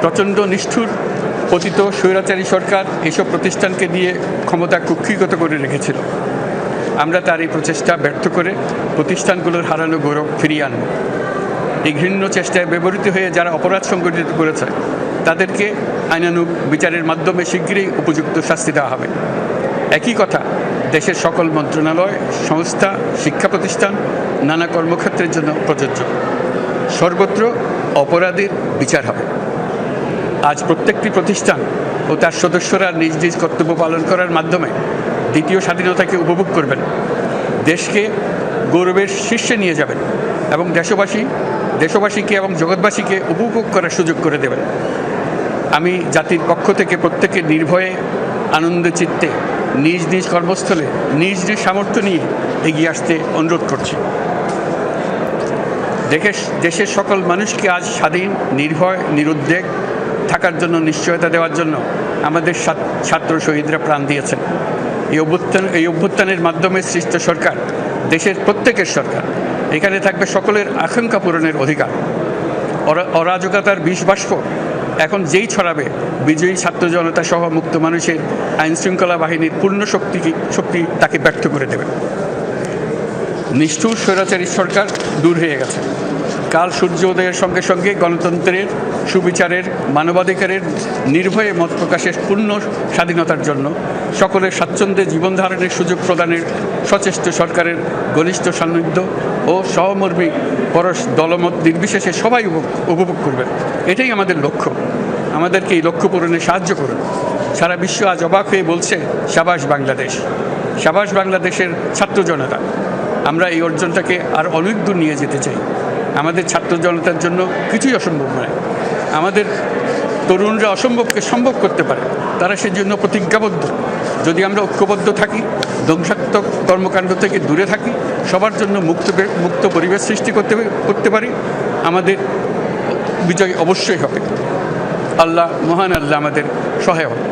প্রচণ্ড নিষ্ঠুর পতিত স্বৈরাচারী সরকার এসব প্রতিষ্ঠানকে দিয়ে ক্ষমতা কুক্ষিগত করে রেখেছিল। আমরা তার এই প্রচেষ্টা ব্যর্থ করে প্রতিষ্ঠানগুলোর হারানো গৌরব ফিরিয়ে আনব। এই ঘৃণ্য চেষ্টায় ব্যবহৃত হয়ে যারা অপরাধ সংগঠিত করেছে তাদেরকে আইনানুগ বিচারের মাধ্যমে শীঘ্রই উপযুক্ত শাস্তি দেওয়া হবে। একই কথা দেশের সকল মন্ত্রণালয়, সংস্থা, শিক্ষা প্রতিষ্ঠান, নানা কর্মক্ষেত্রের জন্য প্রযোজ্য। সর্বত্র অপরাধীর বিচার হবে। আজ প্রত্যেকটি প্রতিষ্ঠান ও তার সদস্যরা নিজ নিজ কর্তব্য পালন করার মাধ্যমে দ্বিতীয় স্বাধীনতাকে উপভোগ করবেন, দেশকে গৌরবের শীর্ষে নিয়ে যাবেন এবং দেশবাসীকে এবং জগৎবাসীকে উপভোগ করার সুযোগ করে দেবেন। আমি জাতির পক্ষ থেকে প্রত্যেকে নির্ভয়ে আনন্দ চিত্তে নিজ নিজ কর্মস্থলে নিজ নিজ সামর্থ্য নিয়ে এগিয়ে আসতে অনুরোধ করছি। দেশের সকল মানুষকে আজ স্বাধীন, নির্ভয়, নিরুদ্বেগ থাকার জন্য নিশ্চয়তা দেওয়ার জন্য আমাদের ছাত্র শহীদরা প্রাণ দিয়েছেন। এই অভ্যুত্থানের মাধ্যমে সৃষ্ট সরকার দেশের প্রত্যেকের সরকার। এখানে থাকবে সকলের আকাঙ্ক্ষা পূরণের অধিকার। অরাজকতার বিষবাষ্প এখন যেই ছড়াবে, বিজয়ী ছাত্র জনতা সহ মুক্ত মানুষের আইনশৃঙ্খলা বাহিনীর পূর্ণ শক্তি তাকে ব্যর্থ করে দেবে। নিষ্ঠুর স্বৈরাচারী সরকার দূর হয়ে গেছে। কাল সূর্য উদয়ের সঙ্গে সঙ্গে গণতন্ত্রের, সুবিচারের, মানবাধিকারের নির্ভয়ে মত প্রকাশের পূর্ণ স্বাধীনতার জন্য সকলের স্বাচ্ছন্দ্যে জীবন ধারণের সুযোগ প্রদানের সচেষ্ট সরকারের ঘনিষ্ঠ সান্নিধ্য ও সহমর্মী পরশ দলমত নির্বিশেষে সবাই উপভোগ করবেন। এটাই আমাদের লক্ষ্য। আমাদেরকে এই লক্ষ্য পূরণে সাহায্য করুন। সারা বিশ্ব আজ অবাক হয়ে বলছে, সাবাস বাংলাদেশ, সাবাস বাংলাদেশের ছাত্র জনতা। আমরা এই অর্জনটাকে আর অনেক দূর নিয়ে যেতে চাই। আমাদের ছাত্র জনতার জন্য কিছুই অসম্ভব নয়। আমাদের তরুণরা অসম্ভবকে সম্ভব করতে পারে, তারা সেজন্য প্রতিজ্ঞাবদ্ধ। যদি আমরা ঐক্যবদ্ধ থাকি, ধ্বংসাত্মক কর্মকাণ্ড থেকে দূরে থাকি, সবার জন্য মুক্ত পরিবেশ সৃষ্টি করতে পারি, আমাদের বিজয় অবশ্যই হবে। আল্লাহ, মহান আল্লাহ আমাদের সহায় হবে।